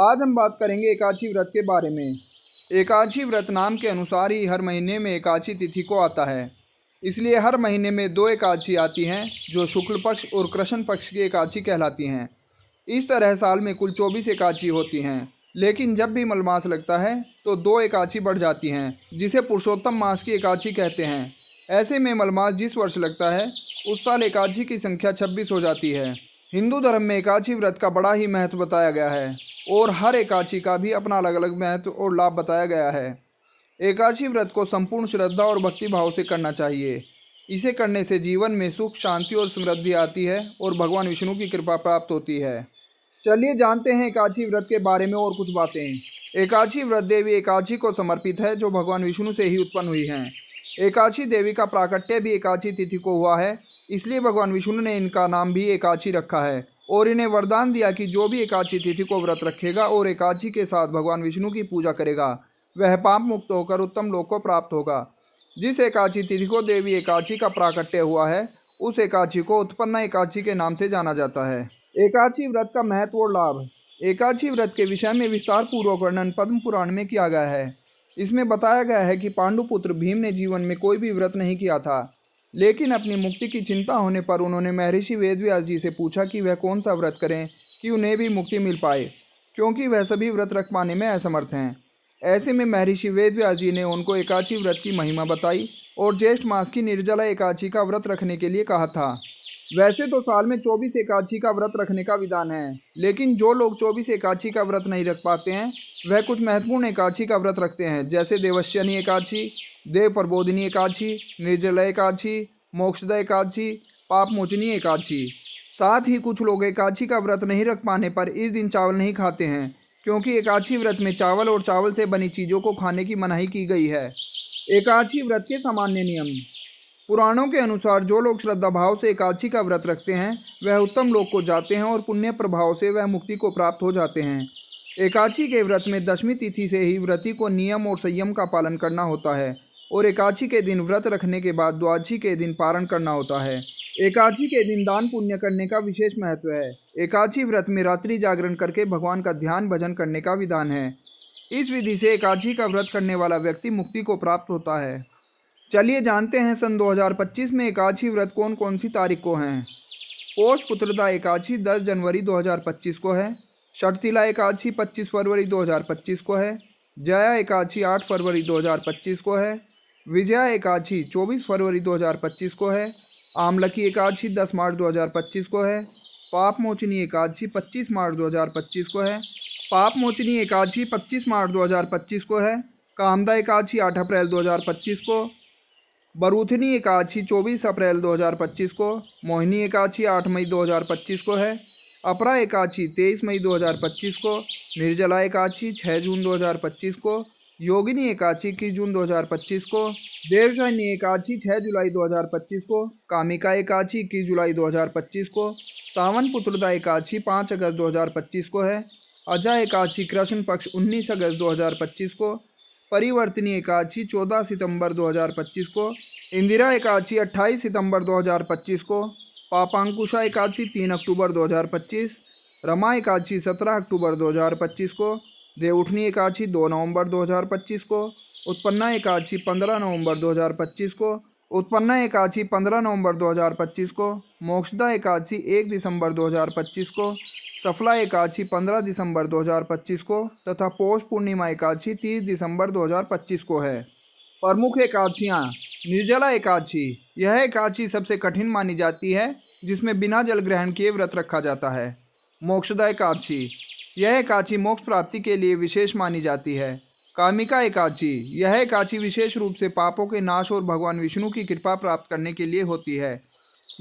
आज हम बात करेंगे एकादशी व्रत के बारे में। एकादशी व्रत नाम के अनुसार ही हर महीने में एकादशी तिथि को आता है। इसलिए हर महीने में दो एकादशी आती हैं जो शुक्ल पक्ष और कृष्ण पक्ष की एकादशी कहलाती हैं। इस तरह साल में कुल 24 एकादशी होती हैं, लेकिन जब भी मलमास लगता है तो दो एकादशी बढ़ जाती हैं, जिसे पुरुषोत्तम मास की एकादशी कहते हैं। ऐसे में मलमास जिस वर्ष लगता है उस साल एकादशी की संख्या 26 हो जाती है। हिंदू धर्म में एकादशी व्रत का बड़ा ही महत्व बताया गया है और हर एकादशी का भी अपना अलग अलग महत्व और लाभ बताया गया है। एकादशी व्रत को संपूर्ण श्रद्धा और भक्ति भाव से करना चाहिए। इसे करने से जीवन में सुख, शांति और समृद्धि आती है और भगवान विष्णु की कृपा प्राप्त होती है। चलिए जानते हैं एकादशी व्रत के बारे में और कुछ बातें। एकादशी व्रत देवी एकादशी को समर्पित है, जो भगवान विष्णु से ही उत्पन्न हुई हैं। एकादशी देवी का प्राकट्य भी एकादशी तिथि को हुआ है, इसलिए भगवान विष्णु ने इनका नाम भी एकादशी रखा है और इन्हें वरदान दिया कि जो भी एकादशी तिथि को व्रत रखेगा और एकादशी के साथ भगवान विष्णु की पूजा करेगा, वह पाप मुक्त होकर उत्तम लोक को प्राप्त होगा। जिस एकादशी तिथि को देवी एकादशी का प्राकट्य हुआ है, उस एकादशी को उत्पन्ना एकादशी के नाम से जाना जाता है। एकादशी व्रत का महत्व और लाभ। एकादशी व्रत के विषय में विस्तार पूर्वक वर्णन पद्म पुराण में किया गया है। इसमें बताया गया है कि पांडुपुत्र भीम ने जीवन में कोई भी व्रत नहीं किया था, लेकिन अपनी मुक्ति की चिंता होने पर उन्होंने महर्षि वेदव्यास जी से पूछा कि वह कौन सा व्रत करें कि उन्हें भी मुक्ति मिल पाए, क्योंकि वह सभी व्रत रख पाने में असमर्थ हैं। ऐसे में महर्षि वेदव्यास जी ने उनको एकादशी व्रत की महिमा बताई और ज्येष्ठ मास की निर्जला एकादशी का व्रत रखने के लिए कहा था। वैसे तो साल में 24 एकादशी का व्रत रखने का विधान है, लेकिन जो लोग 24 एकादशी का व्रत नहीं रख पाते हैं वह कुछ महत्वपूर्ण एकादशी का व्रत रखते हैं, जैसे देवस्यनी एकादशी, देव प्रबोधिनी एकादशी, निर्जला एकादशी, मोक्षदा एकादशी, पाप मोचनी एकादशी। साथ ही कुछ लोग एकादशी का व्रत नहीं रख पाने पर इस दिन चावल नहीं खाते हैं, क्योंकि एकादशी व्रत में चावल और चावल से बनी चीज़ों को खाने की मनाही की गई है। एकादशी व्रत के सामान्य नियम। पुराणों के अनुसार जो लोग श्रद्धा भाव से एकादशी का व्रत रखते हैं वह उत्तम लोक को जाते हैं और पुण्य प्रभाव से वह मुक्ति को प्राप्त हो जाते हैं। एकादशी के व्रत में दशमी तिथि से ही व्रती को नियम और संयम का पालन करना होता है और एकादशी के दिन व्रत रखने के बाद द्वादशी के दिन पारण करना होता है। एकादशी के दिन दान पुण्य करने का विशेष महत्व है। एकादशी व्रत में रात्रि जागरण करके भगवान का ध्यान भजन करने का विधान है। इस विधि से एकादशी का व्रत करने वाला व्यक्ति मुक्ति को प्राप्त होता है। चलिए जानते हैं सन 2025 में एकादशी व्रत कौन कौन सी तारीख को हैं। पोष पुत्रदा एकादशी 10 जनवरी 2025 को है। षठतिला एकादशी 25 फरवरी 2025 को है। जया एकादशी 8 फरवरी 2025 को है। विजया एकादशी 24 फरवरी 2025 को है। आमलकी एकादशी 10 मार्च 2025 को है। पाप मोचनी एकादशी 25 मार्च 2025 को है। पाप मोचनी एकादशी 25 मार्च 2025 को है। कामदा एकादशी 8 अप्रैल 2025 को। बरूथनी एकादशी 24 अप्रैल 2025 को। मोहिनी एकादशी 8 मई 2025 को है। अपरा एकादशी 23 मई 2025 को। निर्जला एकादशी 6 जून 2025 को। योगिनी एकादशी 21 जून 2025 को। देवशयनी एकादशी 6 जुलाई 2025 को। कामिका एकादशी 21 जुलाई 2025 को। सावन पुत्रदा एकादशी 5 अगस्त 2025 को है। अजा एकादशी कृष्ण पक्ष 19 अगस्त 2025 को। परिवर्तनी एकादशी 14 सितंबर 2025 को। इंदिरा एकादशी 28 सितंबर 2025 को। पापांकुशा एकादशी 3 अक्टूबर 2025। रमा एकादशी 17 अक्टूबर 2025 को। देवउठनी एकादशी 2 नवंबर 2025 को। उत्पन्ना एकादशी 15 नवंबर 2025 को। उत्पन्ना एकादशी 15 नवंबर 2025 को। मोक्षदा एकादशी 1 दिसंबर 2025 को। सफला एकादशी 15 दिसंबर 2025 को तथा पौष पूर्णिमा एकादशी 30 दिसंबर 2025 को है। प्रमुख एकादशियाँ। निर्जला एकादशी। यह एकादशी सबसे कठिन मानी जाती है, जिसमें बिना जल ग्रहण किए व्रत रखा जाता है। मोक्षदा एकादशी। यह एकादशी मोक्ष प्राप्ति के लिए विशेष मानी जाती है। कामिका एकादशी। यह एकादशी विशेष रूप से पापों के नाश और भगवान विष्णु की कृपा प्राप्त करने के लिए होती है।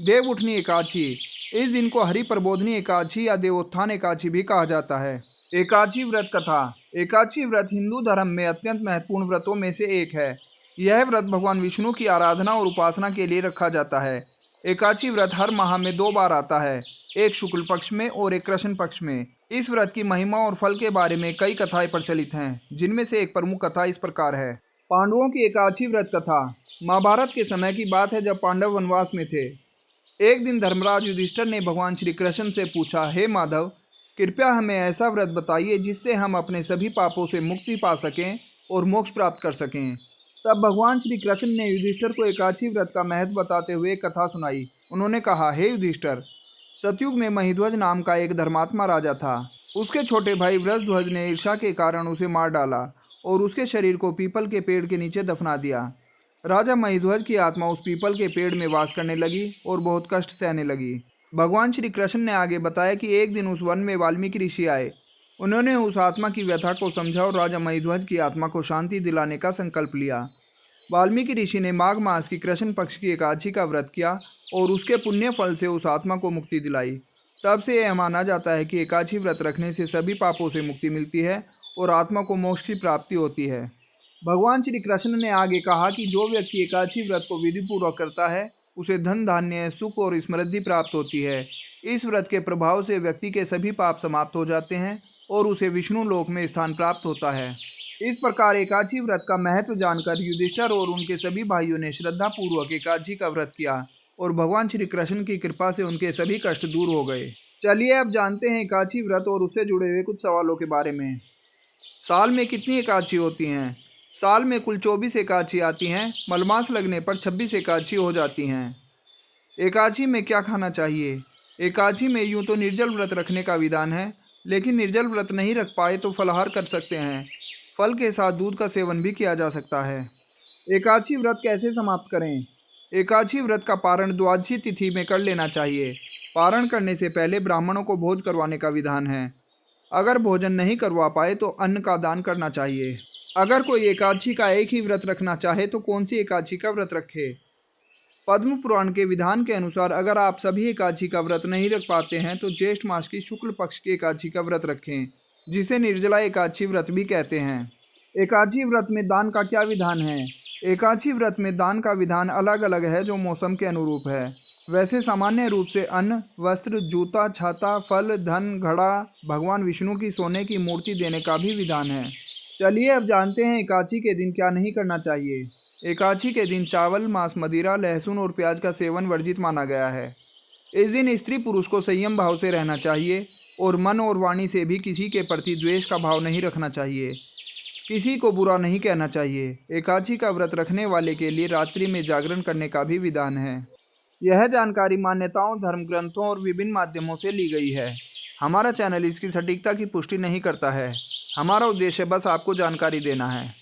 देवउठनी एकादशी। इस दिन को हरि प्रबोधनी एकादशी या देवोत्थान एकादशी भी कहा जाता है। एकादशी व्रत कथा। एकादशी व्रत हिंदू धर्म में अत्यंत महत्वपूर्ण व्रतों में से एक है। यह व्रत भगवान विष्णु की आराधना और उपासना के लिए रखा जाता है। एकादशी व्रत हर माह में 2 बार आता है, एक शुक्ल पक्ष में और एक कृष्ण पक्ष में। इस व्रत की महिमा और फल के बारे में कई कथाएं प्रचलित हैं, जिनमें से एक प्रमुख कथा इस प्रकार है। पांडवों की एकादशी व्रत कथा। महाभारत के समय की बात है, जब पांडव वनवास में थे। एक दिन धर्मराज युधिष्ठिर ने भगवान श्री कृष्ण से पूछा, हे माधव, कृपया हमें ऐसा व्रत बताइए जिससे हम अपने सभी पापों से मुक्ति पा सकें और मोक्ष प्राप्त कर सकें। तब भगवान श्री कृष्ण ने युधिष्ठिर को एकादशी व्रत का महत्व बताते हुए एक कथा सुनाई। उन्होंने कहा, हे युधिष्ठिर, सतयुग में महिध्वज नाम का एक धर्मात्मा राजा था। उसके छोटे भाई वृषध्वज ने ईर्ष्या के कारण उसे मार डाला और उसके शरीर को पीपल के पेड़ के नीचे दफना दिया। राजा महिध्वज की आत्मा उस पीपल के पेड़ में वास करने लगी और बहुत कष्ट सहने लगी। भगवान श्री कृष्ण ने आगे बताया कि एक दिन उस वन में वाल्मीकि ऋषि आए। उन्होंने उस आत्मा की व्यथा को समझा और राजा महिध्वज की आत्मा को शांति दिलाने का संकल्प लिया। वाल्मीकि ऋषि ने माघ मास की कृष्ण पक्ष की एकादशी का व्रत किया और उसके पुण्य फल से उस आत्मा को मुक्ति दिलाई। तब से यह माना जाता है कि एकादशी व्रत रखने से सभी पापों से मुक्ति मिलती है और आत्मा को मोक्ष की प्राप्ति होती है। भगवान श्री कृष्ण ने आगे कहा कि जो व्यक्ति एकादशी व्रत को विधिपूर्वक करता है उसे धन धान्य सुख और समृद्धि प्राप्त होती है। इस व्रत के प्रभाव से व्यक्ति के सभी पाप समाप्त हो जाते हैं और उसे विष्णु लोक में स्थान प्राप्त होता है। इस प्रकार एकादशी व्रत का महत्व जानकर युधिष्ठिर और उनके सभी भाइयों ने श्रद्धापूर्वक एकादशी का व्रत किया और भगवान श्री कृष्ण की कृपा से उनके सभी कष्ट दूर हो गए। चलिए अब जानते हैं एकादशी व्रत और उससे जुड़े हुए कुछ सवालों के बारे में। साल में कितनी एकादशी होती हैं? साल में कुल 24 एकादशी आती हैं। मलमास लगने पर 26 एकादशी हो जाती हैं। एकादशी में क्या खाना चाहिए? एकादशी में यूँ तो निर्जल व्रत रखने का विधान है, लेकिन निर्जल व्रत नहीं रख पाए तो फलाहार कर सकते हैं। फल के साथ दूध का सेवन भी किया जा सकता है। एकादशी व्रत कैसे समाप्त करें? एकादशी व्रत का पारण द्वादशी तिथि में कर लेना चाहिए। पारण करने से पहले ब्राह्मणों को भोज करवाने का विधान है। अगर भोजन नहीं करवा पाए तो अन्न का दान करना चाहिए। अगर कोई एकादशी का एक ही व्रत रखना चाहे तो कौन सी एकादशी का व्रत रखे? पद्म पुराण के विधान के अनुसार अगर आप सभी एकादशी का व्रत नहीं रख पाते हैं तो ज्येष्ठ मास की शुक्ल पक्ष की एकादशी का व्रत रखें, जिसे निर्जला एकादशी व्रत भी कहते हैं। एकादशी व्रत में दान का क्या विधान है? एकादशी व्रत में दान का विधान अलग अलग है जो मौसम के अनुरूप है। वैसे सामान्य रूप से अन्न, वस्त्र, जूता, छाता, फल, धन, घड़ा, भगवान विष्णु की सोने की मूर्ति देने का भी विधान है। चलिए अब जानते हैं एकादशी के दिन क्या नहीं करना चाहिए। एकादशी के दिन चावल, मांस, मदिरा, लहसुन और प्याज का सेवन वर्जित माना गया है। इस दिन स्त्री पुरुष को संयम भाव से रहना चाहिए और मन और वाणी से भी किसी के प्रति द्वेष का भाव नहीं रखना चाहिए। किसी को बुरा नहीं कहना चाहिए। एकादशी का व्रत रखने वाले के लिए रात्रि में जागरण करने का भी विधान है। यह जानकारी मान्यताओं, धर्म ग्रंथों और विभिन्न माध्यमों से ली गई है। हमारा चैनल इसकी सटीकता की पुष्टि नहीं करता है। हमारा उद्देश्य बस आपको जानकारी देना है।